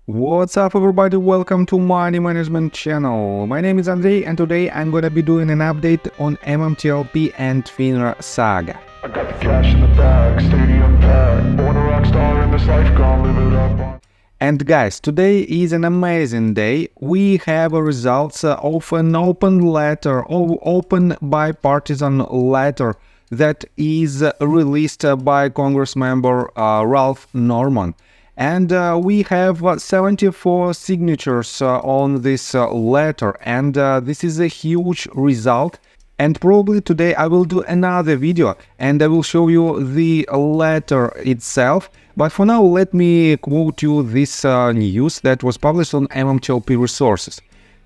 What's up everybody, welcome to Money Management channel. My name is Andrei and today I'm gonna be doing an update on MMTLP and FINRA saga. I got the cash in the bag, stadium packed, born a rock star in this life, gonna live it up. And guys, today is an amazing day. We have a results of an open letter, open bipartisan letter that is released by Congress member Ralph Norman. And we have 74 signatures on this letter, and this is a huge result. And probably today I will do another video and I will show you the letter itself. But for now, let me quote you this news that was published on MMTLP Resources.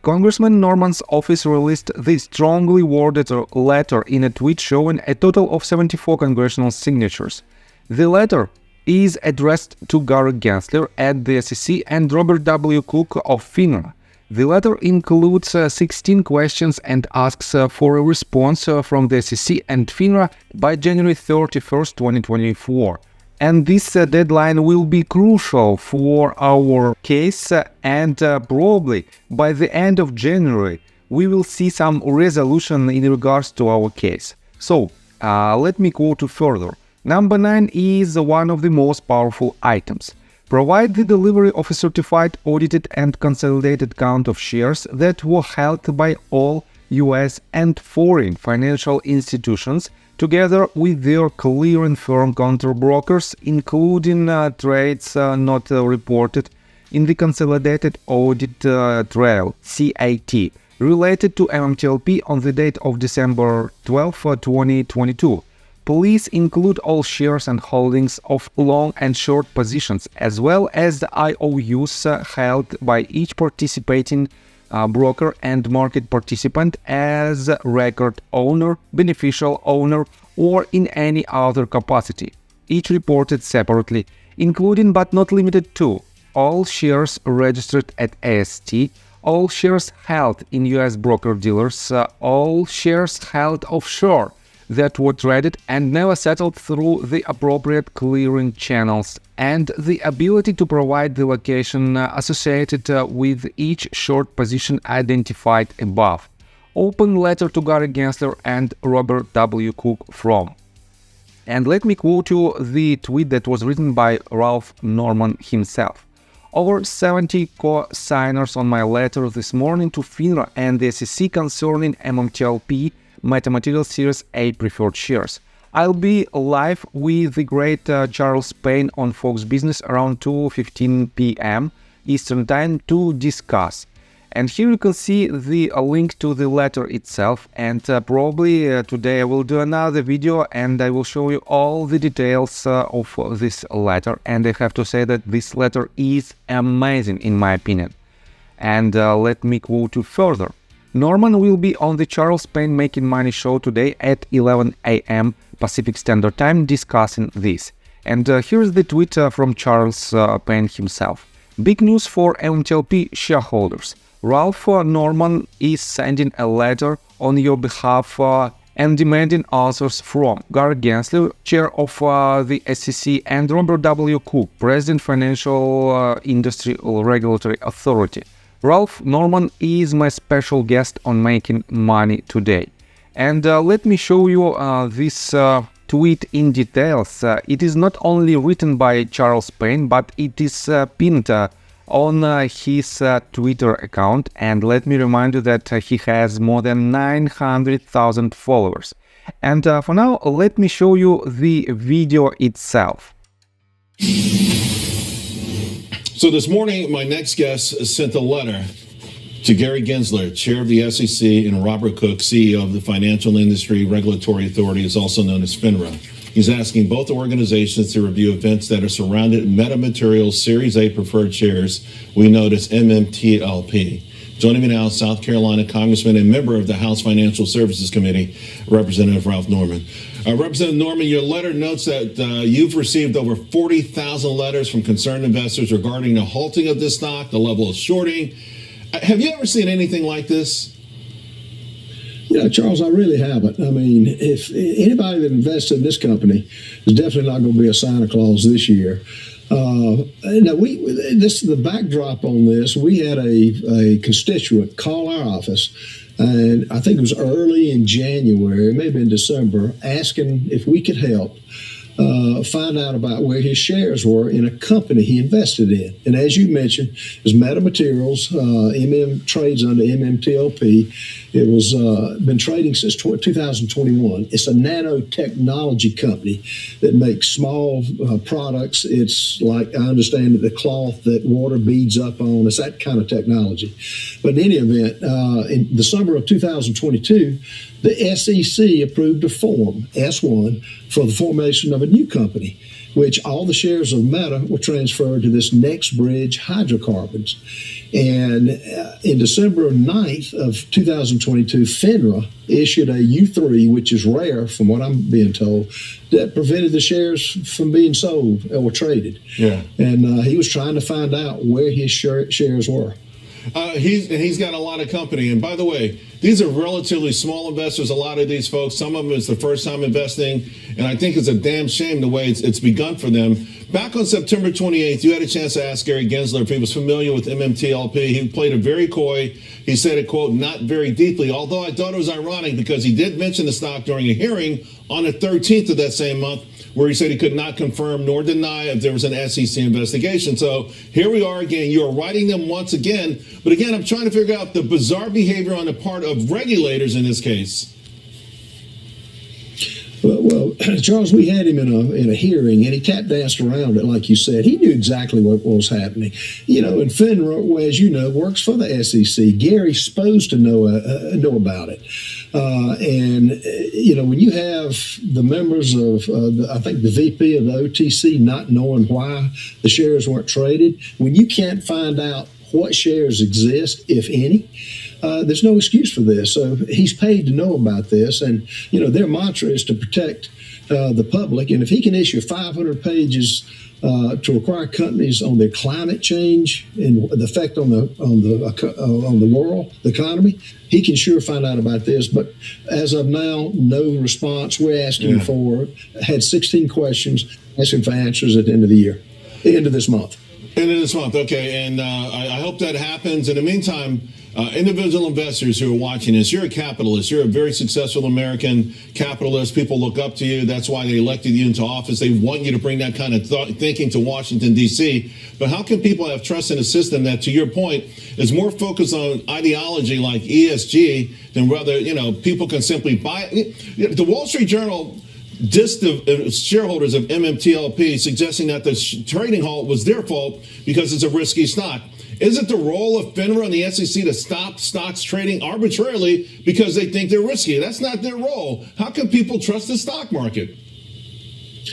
Congressman Norman's office released the strongly worded letter in a tweet showing a total of 74 congressional signatures. The letter is addressed to Gary Gensler at the SEC and Robert W. Cook of FINRA. The letter includes 16 questions and asks for a response from the SEC and FINRA by January 31st, 2024. And this deadline will be crucial for our case, and probably by the end of January we will see some resolution in regards to our case. So let me quote you further. Number 9 is one of the most powerful items. Provide the delivery of a certified, audited and consolidated count of shares that were held by all US and foreign financial institutions, together with their clearing firm counterbrokers, including trades not reported in the Consolidated Audit Trail (CAT), related to MMTLP on the date of December 12, 2022. Please include all shares and holdings of long and short positions, as well as the IOUs held by each participating broker and market participant as record owner, beneficial owner, or in any other capacity, each reported separately, including but not limited to all shares registered at AST, all shares held in US broker-dealers, all shares held offshore that were traded and never settled through the appropriate clearing channels, and the ability to provide the location associated with each short position identified above. Open letter to Gary Gensler and Robert W. Cook from. And let me quote you the tweet that was written by Ralph Norman himself. Over 70 co-signers on my letter this morning to FINRA and the SEC concerning MMTLP Metamaterial Series A preferred shares. I'll be live with the great Charles Payne on Fox Business around 2:15 p.m. Eastern Time to discuss. And here you can see the link to the letter itself, and probably today I will do another video and I will show you all the details of this letter. And I have to say that this letter is amazing in my opinion. And let me quote you further. Norman will be on the Charles Payne Making Money show today at 11 a.m. Pacific Standard Time discussing this. And here's the tweet from Charles Payne himself. Big news for MMTLP shareholders. Ralph Norman is sending a letter on your behalf and demanding answers from Gary Gensler, chair of the SEC, and Robert W. Cook, president Financial Industry Regulatory Authority. Ralph Norman is my special guest on Making Money today. And let me show you this tweet in details. It is not only written by Charles Payne, but it is pinned on his Twitter account. And let me remind you that he has more than 900,000 followers. And for now, let me show you the video itself. So this morning, my next guest sent a letter to Gary Gensler, chair of the SEC, and Robert Cook, CEO of the Financial Industry Regulatory Authority, is also known as FINRA. He's asking both organizations to review events that are surrounded Metamaterial Series A preferred shares we know as MMTLP. Joining me now is South Carolina Congressman and member of the House Financial Services Committee, Representative Ralph Norman. Representative Norman, your letter notes that you've received over 40,000 letters from concerned investors regarding the halting of this stock, the level of shorting. Have you ever seen anything like this? Yeah, Charles, I really haven't. I mean, if anybody that invests in this company is definitely not going to be a Santa Claus this year. Now this the backdrop on this. We had a constituent call our office, and I think it was early in January, it may have been December, asking if we could help find out about where his shares were in a company he invested in. And as you mentioned, it's Meta Materials. Trades under MMTLP. It was been trading since 2021. It's a nanotechnology company that makes small products. It's like, I understand it, the cloth that water beads up on. It's that kind of technology. But in any event, in the summer of 2022, the SEC approved a Form S-1 for the formation of a new company, which all the shares of Meta were transferred to this Next Bridge Hydrocarbons. And in December 9th of 2022, FINRA issued a U3, which is rare from what I'm being told, that prevented the shares from being sold or traded. Yeah. And he was trying to find out where his shares were. He's got a lot of company. And by the way, these are relatively small investors, a lot of these folks. Some of them it's the first time investing. And I think it's a damn shame the way it's begun for them. Back on September 28th, you had a chance to ask Gary Gensler if he was familiar with MMTLP. He played it very coy. He said it, quote, not very deeply, although I thought it was ironic because he did mention the stock during a hearing on the 13th of that same month, where he said he could not confirm nor deny if there was an SEC investigation. So here we are again. You're writing them once again. But again, I'm trying to figure out the bizarre behavior on the part of regulators in this case. Well, Charles, we had him in a hearing, and he tap danced around it, like you said. He knew exactly what was happening. You know, and FINRA, as you know, works for the SEC. Gary's supposed to know about it. And, you know, when you have the members of, I think the VP of the OTC not knowing why the shares weren't traded, when you can't find out what shares exist, if any, there's no excuse for this. So he's paid to know about this. And, you know, their mantra is to protect the public. And if he can issue 500 pages to require companies on their climate change and the effect on the world, the economy, he can sure find out about this. But as of now, no response. We're asking for, had 16 questions, asking for answers at the end of the year, the end of this month. End of this month, okay. And I hope that happens. In the meantime, individual investors who are watching this, you're a capitalist. You're a very successful American capitalist. People look up to you. That's why they elected you into office. They want you to bring that kind of thinking to Washington, D.C. But how can people have trust in a system that, to your point, is more focused on ideology like ESG than whether, you know, people can simply buy it? The Wall Street Journal dissed the shareholders of MMTLP, suggesting that the trading halt was their fault because it's a risky stock. Is it the role of FINRA and the SEC to stop stocks trading arbitrarily because they think they're risky? That's not their role. How can people trust the stock market?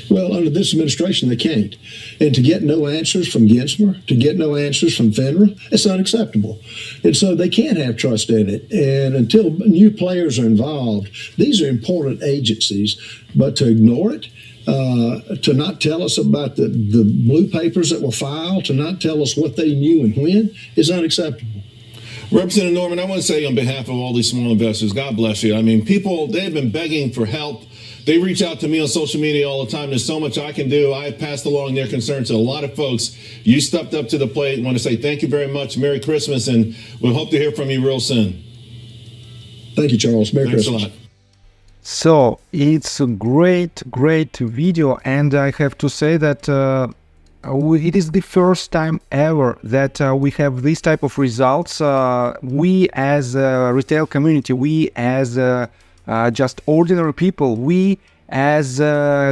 Well, under this administration, they can't. And to get no answers from Gensler, to get no answers from FINRA, it's unacceptable. And so they can't have trust in it. And until new players are involved, these are important agencies. But to ignore it, to not tell us about the blue papers that were filed, to not tell us what they knew and when, is unacceptable. Representative Norman, I want to say on behalf of all these small investors, God bless you. I mean, people, they've been begging for help. They reach out to me on social media all the time. There's so much I can do. I've passed along their concerns to a lot of folks. You stepped up to the plate. I want to say thank you very much. Merry Christmas, and we'll hope to hear from you real soon. Thank you, Charles. Merry Thanks Christmas. a lot. So it's a great video, and I have to say that it is the first time ever that we have this type of results. We as a retail community, we as just ordinary people, we as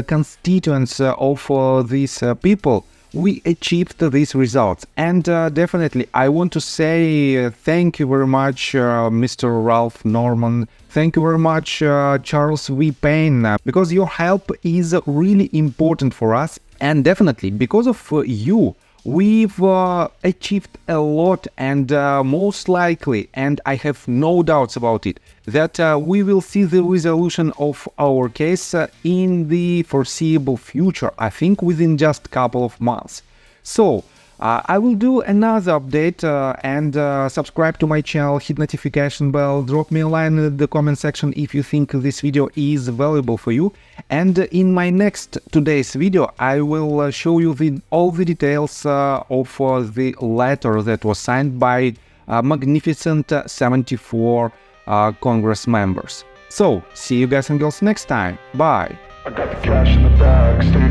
constituents of these people, we achieved these results. And definitely I want to say thank you very much, Mr. Ralph Norman. Thank you very much, Charles V. Payne, because your help is really important for us. And definitely because of you, we've achieved a lot, and most likely, and I have no doubts about it, that we will see the resolution of our case in the foreseeable future, I think within just a couple of months. So, I will do another update and subscribe to my channel, hit notification bell, drop me a line in the comment section if you think this video is valuable for you. And in my next today's video, I will show you all the details of the letter that was signed by magnificent 74 Congress members. So, see you guys and girls next time. Bye! I got the cash in the bag, stadium